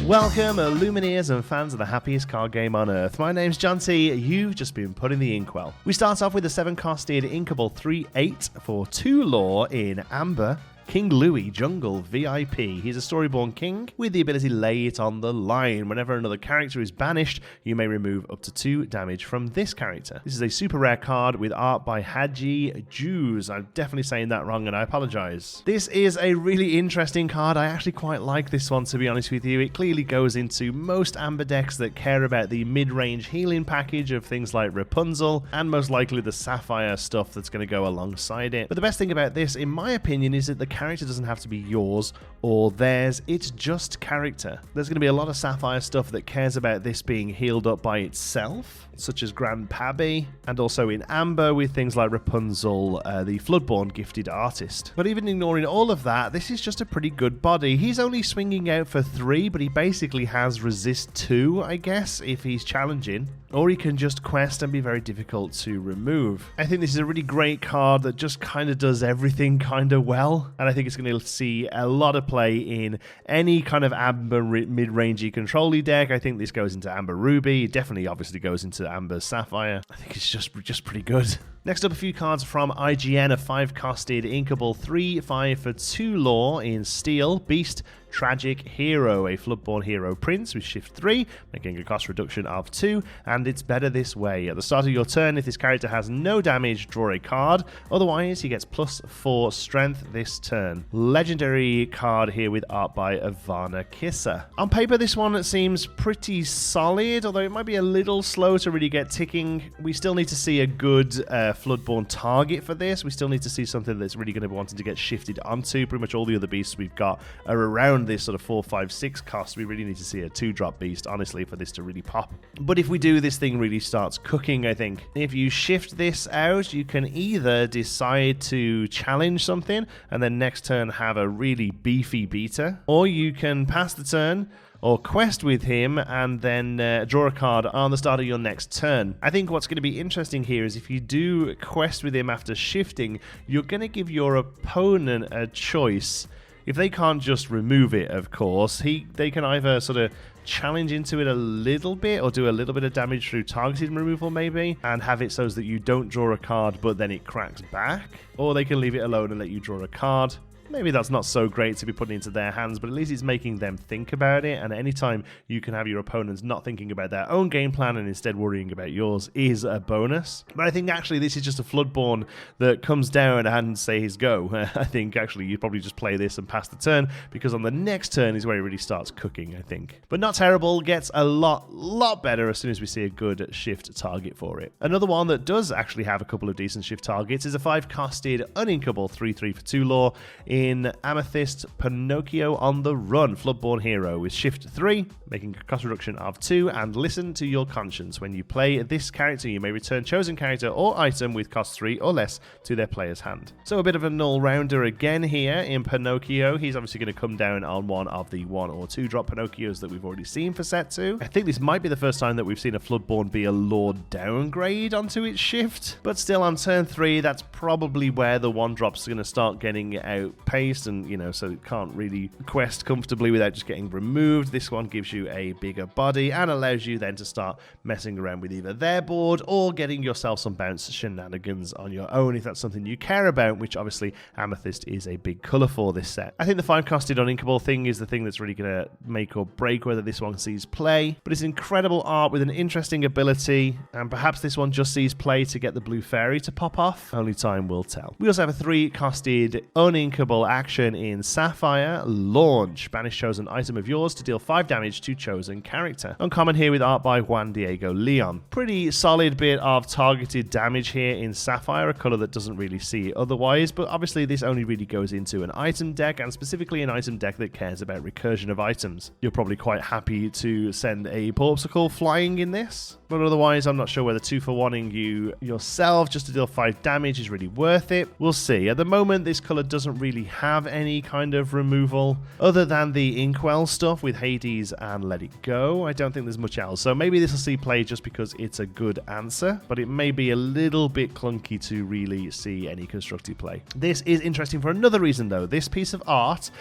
Welcome, Lumineers and fans of the happiest card game on earth. My name's John T. You've just been put in the inkwell. We start off with a 7-costed Inkable 3/8 for 2 lore in Amber. King Louis, Jungle, VIP. He's a Storyborn king with the ability to lay it on the line. Whenever another character is banished, you may remove up to 2 damage from this character. This is a super rare card with art by Haji Jews. I'm definitely saying that wrong and I apologize. This is a really interesting card. I actually quite like this one, to be honest with you. It clearly goes into most Amber decks that care about the mid-range healing package of things like Rapunzel and most likely the Sapphire stuff that's going to go alongside it. But the best thing about this, in my opinion, is that the character doesn't have to be yours or theirs, it's just character. There's going to be a lot of Sapphire stuff that cares about this being healed up by itself, such as Grand Pabby, and also in Amber with things like Rapunzel, the Floodborn gifted artist. But even ignoring all of that, this is just a pretty good body. He's only swinging out for 3, but he basically has resist 2, I guess, if he's challenging. Or he can just quest and be very difficult to remove. I think this is a really great card that just kind of does everything kind of well. And I think it's going to see a lot of play in any kind of Amber mid-rangey control-y deck. I think this goes into Amber Ruby. It definitely obviously goes into Amber Sapphire. I think it's just pretty good. Next up, a few cards from IGN, a 5-costed Inkable 3/5 for 2 lore in Steel, Beast, Tragic Hero, a Floodborn hero prince with shift 3, making a cost reduction of 2, and it's better this way. At the start of your turn, if this character has no damage, draw a card. Otherwise, he gets +4 strength this turn. Legendary card here with art by Ivana Kisser. On paper, this one seems pretty solid, although it might be a little slow to really get ticking. We still need to see a good Floodborn target for this. We still need to see something that's really going to be wanting to get shifted onto. Pretty much all the other beasts we've got are around this sort of 4, 5, 6 cost. We really need to see a 2-drop beast, honestly, for this to really pop. But if we do, this thing really starts cooking, I think. If you shift this out, you can either decide to challenge something and then next turn have a really beefy beater, or you can pass the turn or quest with him and then draw a card on the start of your next turn. I think what's going to be interesting here is if you do quest with him after shifting, you're going to give your opponent a choice. If they can't just remove it, of course, they can either sort of challenge into it a little bit or do a little bit of damage through targeted removal maybe and have it so that you don't draw a card but then it cracks back, or they can leave it alone and let you draw a card. Maybe that's not so great to be putting into their hands, but at least it's making them think about it, and anytime you can have your opponents not thinking about their own game plan and instead worrying about yours is a bonus. But I think actually this is just a Floodborn that comes down and says go. I think actually you probably just play this and pass the turn, because on the next turn is where it really starts cooking, I think. But not terrible, gets a lot better as soon as we see a good shift target for it. Another one that does actually have a couple of decent shift targets is a 5-costed Uninkable 3/3 for 2 lore in Amethyst, Pinocchio on the Run, Floodborn hero with shift 3, making a cost reduction of 2, and listen to your conscience. When you play this character, you may return chosen character or item with cost 3 or less to their player's hand. So a bit of an all-rounder again here in Pinocchio. He's obviously going to come down on one of the 1 or 2 drop Pinocchios that we've already seen for set 2. I think this might be the first time that we've seen a Floodborn be a lore downgrade onto its shift, but still on turn 3, that's probably where the 1-drops are going to start getting outpaced, and so it can't really quest comfortably without just getting removed. This one gives you a bigger body and allows you then to start messing around with either their board or getting yourself some bounce shenanigans on your own if that's something you care about, which obviously Amethyst is a big colour for this set. I think the 5-costed Uninkable thing is the thing that's really going to make or break whether this one sees play, but it's incredible art with an interesting ability, and perhaps this one just sees play to get the blue fairy to pop off. Only time will tell. We also have a 3-costed Uninkable action in Sapphire, Launch. Banish chosen item of yours to deal 5 damage to chosen character. Uncommon here with art by Juan Diego Leon. Pretty solid bit of targeted damage here in Sapphire, a colour that doesn't really see it otherwise, but obviously this only really goes into an item deck, and specifically an item deck that cares about recursion of items. You're probably quite happy to send a Popsicle flying in this. But otherwise, I'm not sure whether 2-for-1ing you yourself just to deal 5 damage is really worth it. We'll see. At the moment, this color doesn't really have any kind of removal other than the Inkwell stuff with Hades and Let It Go. I don't think there's much else. So maybe this will see play just because it's a good answer, but it may be a little bit clunky to really see any constructed play. This is interesting for another reason, though. This piece of art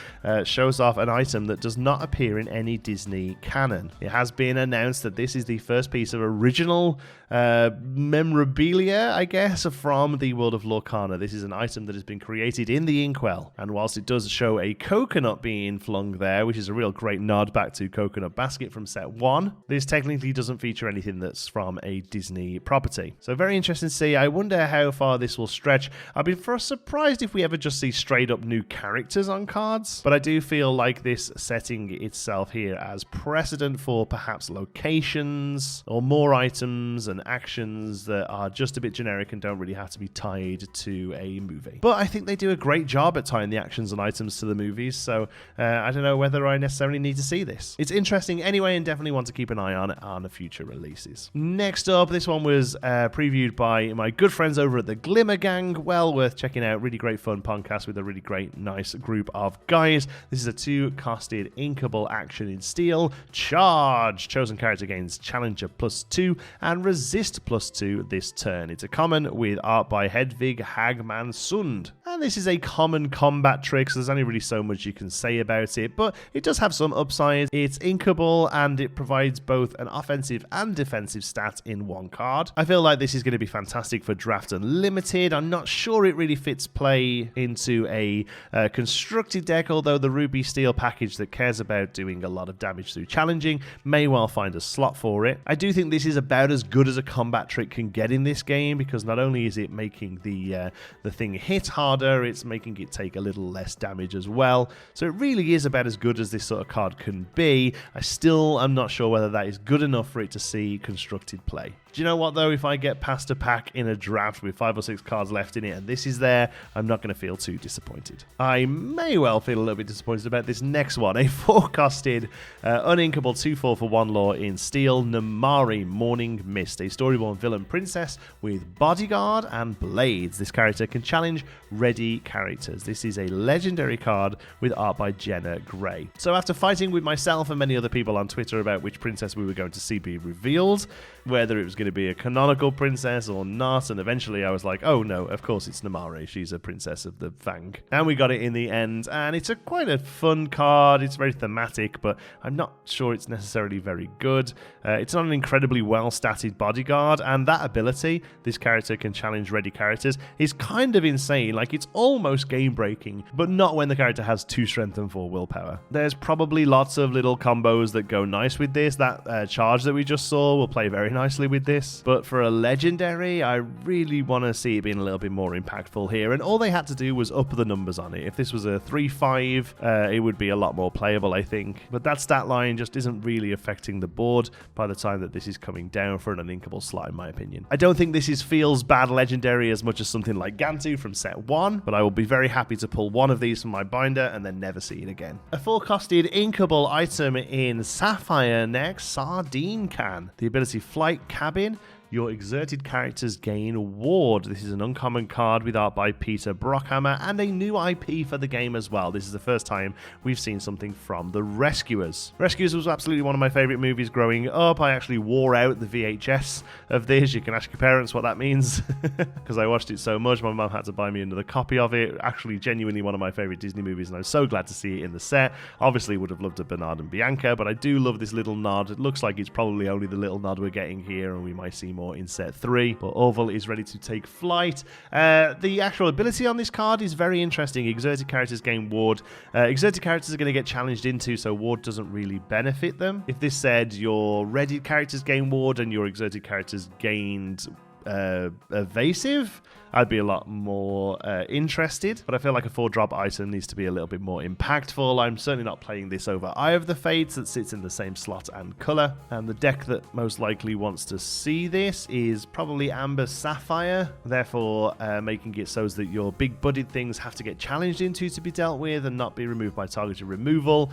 shows off an item that does not appear in any Disney canon. It has been announced that this is the first piece of original memorabilia, I guess, from the world of Lorcana. This is an item that has been created in the Inkwell, and whilst it does show a coconut being flung there, which is a real great nod back to Coconut Basket from set 1, this technically doesn't feature anything that's from a Disney property. So very interesting to see. I wonder how far this will stretch. I'd be surprised if we ever just see straight up new characters on cards, but I do feel like this setting itself here as precedent for perhaps locations or more items and actions that are just a bit generic and don't really have to be tied to a movie. But I think they do a great job at tying the actions and items to the movies, so I don't know whether I necessarily need to see this. It's interesting anyway, and definitely want to keep an eye on the future releases. Next up, this one was previewed by my good friends over at the Glimmer Gang. Well worth checking out. Really great fun podcast with a really great, nice group of guys. This is a 2-costed inkable action in steel. Charge! Chosen character gains Challenger +2 and Resist +2 this turn. It's a common with art by Hedvig Hagman Sund. And this is a common combat trick, so there's only really so much you can say about it, but it does have some upsides. It's inkable and it provides both an offensive and defensive stat in one card. I feel like this is going to be fantastic for Draft Unlimited. I'm not sure it really fits play into a constructed deck, although the Ruby Steel package that cares about doing a lot of damage through challenging may well find a slot for it. I do think this is about as good as a combat trick can get in this game, because not only is it making the thing hit harder, it's making it take a little less damage as well. So it really is about as good as this sort of card can be. I still am not sure whether that is good enough for it to see constructed play. Do you know what, though? If I get past a pack in a draft with 5 or 6 cards left in it and this is there, I'm not going to feel too disappointed. I may well feel a little bit disappointed about this next one. A 4-costed, uninkable 2/4 for 1 lore in steel, Namari, Morning Mist. A Storyborn villain princess with bodyguard and blades. This character can challenge ready characters. This is a legendary card with art by Jenna Gray. So after fighting with myself and many other people on Twitter about which princess we were going to see be revealed, whether it was going to be a canonical princess or not, and eventually I was like, oh no, of course it's Namari, she's a princess of the Fang. And we got it in the end, and it's quite a fun card. It's very thematic, but I'm not sure it's necessarily very good. It's not an incredibly well-statted bodyguard, and that ability, this character can challenge ready characters, is kind of insane. Like, it's almost game-breaking, but not when the character has 2 strength and 4 willpower. There's probably lots of little combos that go nice with this. That charge that we just saw will play very nicely with this, but for a legendary, I really want to see it being a little bit more impactful here, and all they had to do was up the numbers on it. If this was a 3/5, it would be a lot more playable, I think, but that stat line just isn't really affecting the board by the time that this is coming down for an uninkable slot, in my opinion. I don't think this feels bad legendary as much as something like Gantu from set 1, but I will be very happy to pull one of these from my binder and then never see it again. A 4-costed inkable item in Sapphire next, Sardine can. The ability Flight Cabin. Your exerted characters gain Ward. This is an uncommon card with art by Peter Brockhammer and a new IP for the game as well. This is the first time we've seen something from The Rescuers. Rescuers was absolutely one of my favourite movies growing up. I actually wore out the VHS of this. You can ask your parents what that means, because I watched it so much. My mum had to buy me another copy of it. Actually, genuinely one of my favourite Disney movies, and I'm so glad to see it in the set. Obviously would have loved a Bernard and Bianca, but I do love this little nod. It looks like it's probably only the little nod we're getting here, and we might see more in set 3, but Orville is ready to take flight. The actual ability on this card is very interesting. Exerted characters gain Ward. Exerted characters are going to get challenged into, so Ward doesn't really benefit them. If this said your ready characters gain Ward and your exerted characters gained evasive, I'd be a lot more interested, but I feel like a 4-drop item needs to be a little bit more impactful. I'm certainly not playing this over Eye of the Fates that sits in the same slot and color, and the deck that most likely wants to see this is probably Amber Sapphire, therefore making it so that your big budget things have to get challenged into to be dealt with and not be removed by targeted removal.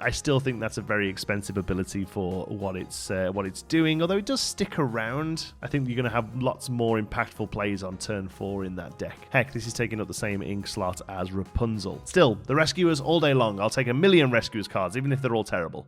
I still think that's a very expensive ability for what it's doing, although it does stick around. I think you're going to have lots more impactful plays on turn 4 in that deck. Heck, this is taking up the same ink slot as Rapunzel. Still, the Rescuers all day long. I'll take 1,000,000 Rescuers cards, even if they're all terrible.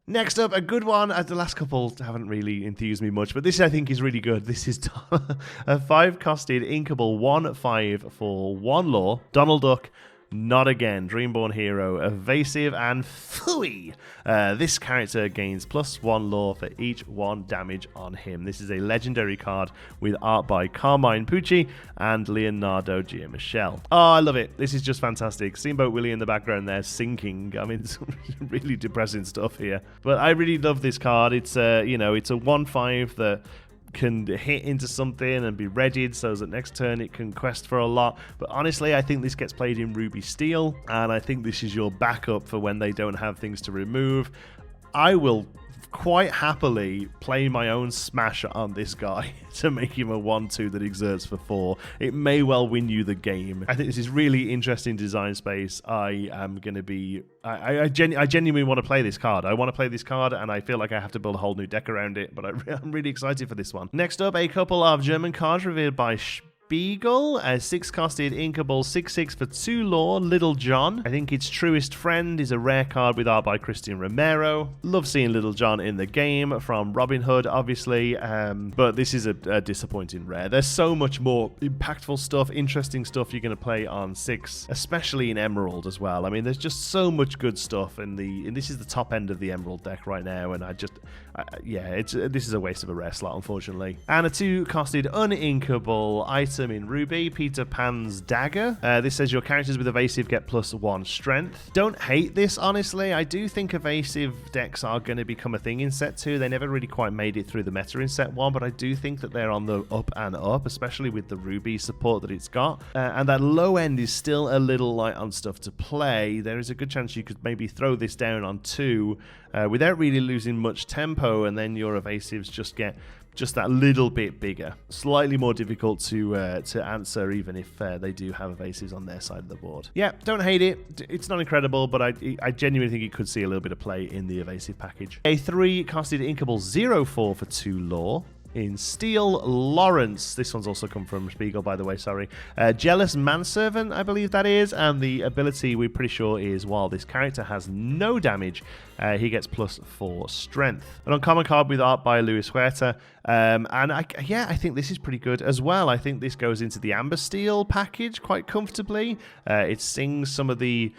Next up, a good one. The last couple haven't really enthused me much, but this I think is really good. This is a 5-costed inkable 1/5 for 1 lore. Donald Duck. Not again. Dreamborn hero, evasive and phooey. This character gains +1 lore for each 1 damage on him. This is a legendary card with art by Carmine Pucci and Leonardo Giamichelle. Oh, I love it. This is just fantastic. Steamboat Willie in the background there sinking. I mean, it's really depressing stuff here. But I really love this card. It's it's a 1/5 that can hit into something and be readied so that next turn it can quest for a lot. But honestly, I think this gets played in Ruby Steel, and I think this is your backup for when they don't have things to remove. I will quite happily play my own smash on this guy to make him a 1/2 that exerts for 4. It may well win you the game. I think this is really interesting design space. I am going to be... I genuinely want to play this card. I want to play this card, and I feel like I have to build a whole new deck around it, but I'm really excited for this one. Next up, a couple of German cards revealed by Spiegel, a 6-costed inkable 6/6 for 2 lore, Little John. I think its truest friend is a rare card with art by Christian Romero. Love seeing Little John in the game from Robin Hood, obviously, but this is a disappointing rare. There's so much more impactful stuff, interesting stuff you're going to play on 6, especially in Emerald as well. I mean, there's just so much good stuff, and this is the top end of the Emerald deck right now, and this is a waste of a rare slot, unfortunately. And a 2-costed uninkable item in Ruby, Peter Pan's Dagger. This says your characters with evasive get +1 strength. Don't hate this, honestly. I do think evasive decks are going to become a thing in set 2. They never really quite made it through the meta in set 1, but I do think that they're on the up and up, especially with the Ruby support that it's got. And that low end is still a little light on stuff to play. There is a good chance you could maybe throw this down on 2 without really losing much tempo, and then your evasives just get that little bit bigger. Slightly more difficult to answer, even if they do have evasives on their side of the board. Yeah, don't hate it. It's not incredible, but I genuinely think it could see a little bit of play in the evasive package. A 3-costed inkable 0/4 for 2 lore. In Steel, Lawrence. This one's also come from Spiegel, by the way, sorry. Jealous Manservant, I believe that is, and the ability we're pretty sure is while this character has no damage, he gets +4 strength. An uncommon card with art by Luis Huerta, and I think this is pretty good as well. I think this goes into the Amber Steel package quite comfortably. It sings some of the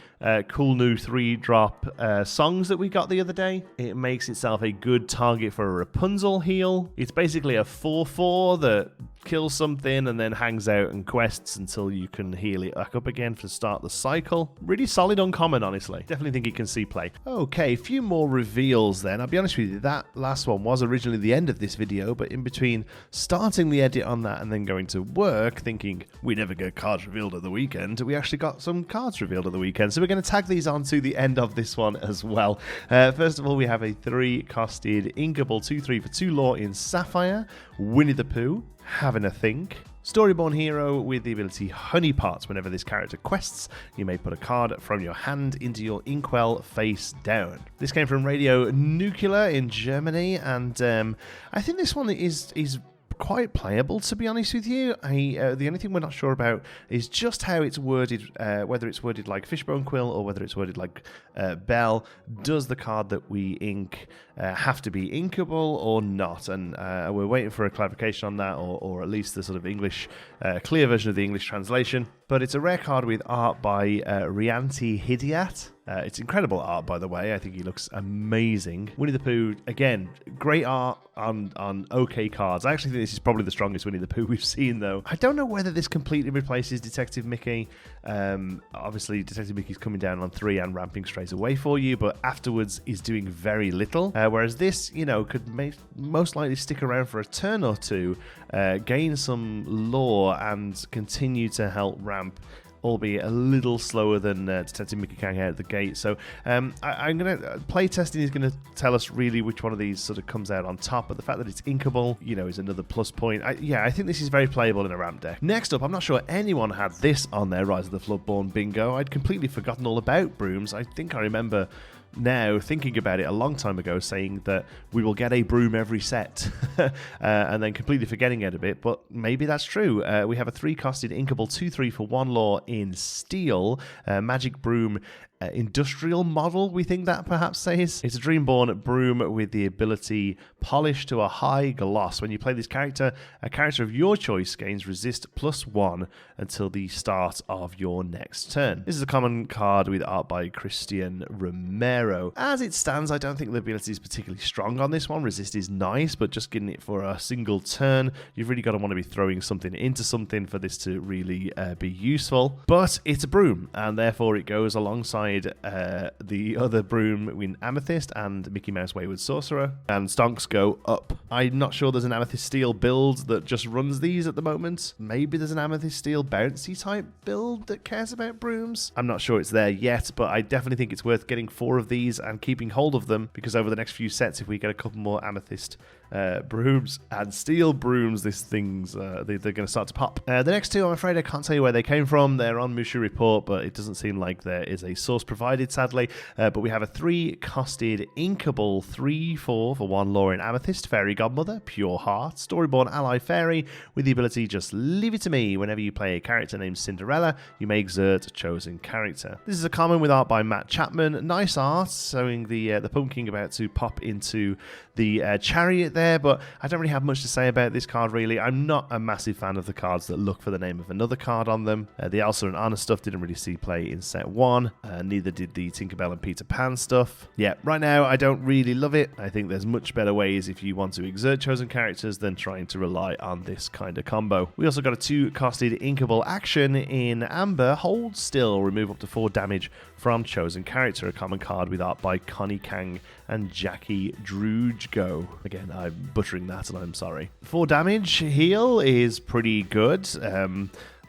cool new 3-drop songs that we got the other day. It makes itself a good target for a Rapunzel heal. It's basically a 4/4 that kills something and then hangs out and quests until you can heal it back up again to start the cycle. Really solid uncommon, honestly. Definitely think it can see play. Okay, a few more reveals then. I'll be honest with you, that last one was originally the end of this video, but in between starting the edit on that and then going to work, thinking we never get cards revealed at the weekend, we actually got some cards revealed at the weekend. So we're going to tag these on to the end of this one as well. First of all, we have a 3-costed inkable 2/3 for 2 lore in Sapphire, Winnie the Poo. Having a think. Storyborn hero with the ability Honey Pots. Whenever this character quests, you may put a card from your hand into your inkwell face down. This came from Radio Nuclear in Germany, and I think this one is quite playable, to be honest with you. The only thing we're not sure about is just how it's worded, whether it's worded like Fishbone Quill or whether it's worded like Bell. Does the card that we ink have to be inkable or not? And we're waiting for a clarification on that, or at least the sort of English, clear version of the English translation. But it's a rare card with art by Rianti Hidiat. It's incredible art, by the way. I think he looks amazing. Winnie the Pooh, again, great art on okay cards. I actually think this is probably the strongest Winnie the Pooh we've seen, though. I don't know whether this completely replaces Detective Mickey. Obviously, Detective Mickey's coming down on 3 and ramping straight away for you, but afterwards is doing very little. Whereas this, could most likely stick around for a turn or two, gain some lore, and continue to help ramp, albeit a little slower than Detective Mickey Kang out of the gate. So I'm going to... play testing is going to tell us really which one of these sort of comes out on top, but the fact that it's inkable, is another plus point. I think this is very playable in a ramp deck. Next up, I'm not sure anyone had this on their Rise of the Floodborn bingo. I'd completely forgotten all about brooms. I think I remember now thinking about it a long time ago, saying that we will get a broom every set, and then completely forgetting it a bit, but maybe that's true. We have a 3-costed inkable 2/3 for 1 lore in steel, magic broom. Industrial model, we think that perhaps says. It's a Dreamborn Broom with the ability Polish to a high gloss. When you play this character, a character of your choice gains resist +1 until the start of your next turn. This is a common card with art by Christian Romero. As it stands, I don't think the ability is particularly strong on this one. Resist is nice, but just getting it for a single turn, you've really got to want to be throwing something into something for this to really be useful. But it's a broom, and therefore it goes alongside the other broom in Amethyst and Mickey Mouse Wayward Sorcerer, and stonks go up. I'm not sure there's an Amethyst Steel build that just runs these at the moment. Maybe there's an Amethyst Steel bouncy type build that cares about brooms. I'm not sure it's there yet, but I definitely think it's worth getting 4 of these and keeping hold of them, because over the next few sets, if we get a couple more Amethyst brooms and steel brooms, these things they're going to start to pop. The next 2, I'm afraid I can't tell you where they came from. They're on Mushu Report, but it doesn't seem like there is a source provided, sadly. But we have a 3-costed inkable 3/4 for 1 lore in Amethyst, Fairy Godmother, Pure Heart, Storyborn Ally Fairy, with the ability just leave it to me. Whenever you play a character named Cinderella, you may exert a chosen character. This is a common with art by Matt Chapman. Nice art, showing the pumpkin about to pop into the chariot there, but I don't really have much to say about this card, really. I'm not a massive fan of the cards that look for the name of another card on them. The Elsa and Anna stuff didn't really see play in set 1, neither did the Tinkerbell and Peter Pan stuff. Yeah, right now I don't really love it. I think there's much better ways if you want to exert chosen characters than trying to rely on this kind of combo. We also got a 2-costed inkable action in Amber, Hold Still, remove up to 4 damage from chosen character, a common card with art by Connie Kang and Jackie Drujgo. Again, I'm butchering that and I'm sorry. 4 damage heal is pretty good.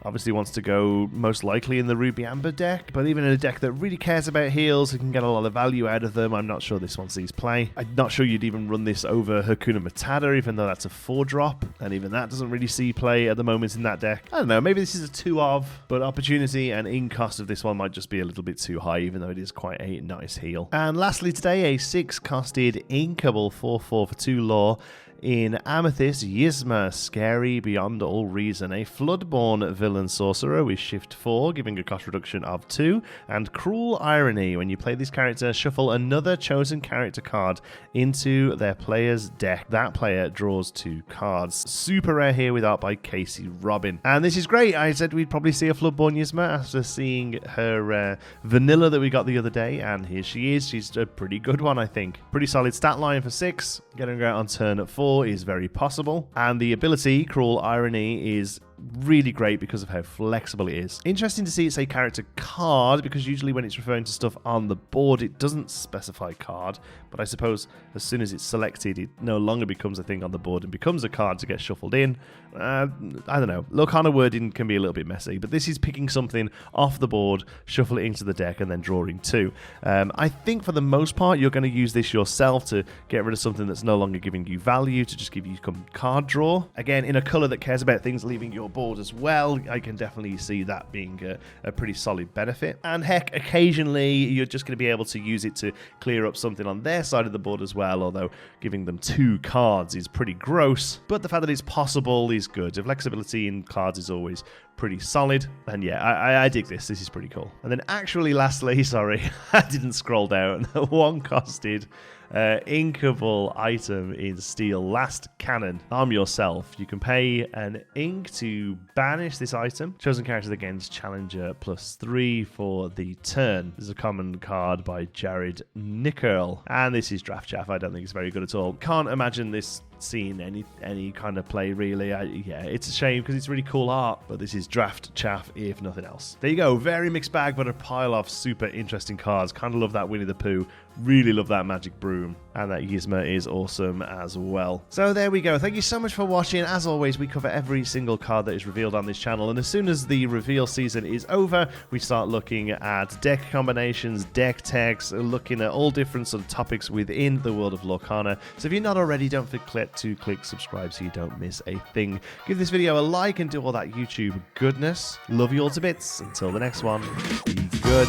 Obviously wants to go most likely in the Ruby Amber deck, but even in a deck that really cares about heals, you can get a lot of value out of them. I'm not sure this one sees play. I'm not sure you'd even run this over Hakuna Matata, even though that's a 4-drop, and even that doesn't really see play at the moment in that deck. I don't know, maybe this is a 2 of, but opportunity and in cost of this one might just be a little bit too high, even though it is quite a nice heal. And lastly today, a 6-costed inkable 4/4 for 2 lore in Amethyst, Yzma, Scary Beyond All Reason, a Floodborn villain sorcerer with shift 4, giving a cost reduction of 2, and Cruel Irony. When you play this character, shuffle another chosen character card into their player's deck. That player draws 2 cards. Super rare here with art by Casey Robin. And this is great. I said we'd probably see a Floodborn Yzma after seeing her vanilla that we got the other day, and here she is. She's a pretty good one, I think. Pretty solid stat line for 6. Getting her out on turn at 4 is very possible, and the ability Cruel Irony is really great because of how flexible it is. Interesting to see it's a character card, because usually when it's referring to stuff on the board it doesn't specify card, but I suppose as soon as it's selected it no longer becomes a thing on the board and becomes a card to get shuffled in. I don't know, Lorcana wording can be a little bit messy, but this is picking something off the board, shuffle it into the deck and then drawing 2. I think for the most part you're going to use this yourself to get rid of something that's no longer giving you value, to just give you card draw. Again, in a colour that cares about things leaving your board as well, I can definitely see that being a pretty solid benefit. And heck, occasionally you're just going to be able to use it to clear up something on their side of the board as well, although giving them 2 cards is pretty gross, but the fact that it's possible is good. The flexibility in cards is always pretty solid, and yeah, I dig this. This is pretty cool. And then actually lastly, sorry, I didn't scroll down, the 1-costed inkable item in steel, Last Cannon. Arm yourself. You can pay an ink to banish this item. Chosen character against challenger +3 for the turn. This is a common card by Jared Nickerl, and this is draft chaff. I don't think it's very good at all. Can't imagine this seeing any kind of play, really. Yeah, it's a shame because it's really cool art, but this is draft chaff if nothing else. There you go, very mixed bag, but a pile of super interesting cards. Kind of love that Winnie the Pooh, really love that Magic Broom, and that Yzma is awesome as well. So there we go, thank you so much for watching. As always, we cover every single card that is revealed on this channel, and as soon as the reveal season is over, we start looking at deck combinations, deck techs, looking at all different sort of topics within the world of Lorcana. So if you're not already, don't forget to click subscribe so you don't miss a thing. Give this video a like and do all that YouTube goodness. Love you all to bits. Until the next one, be good.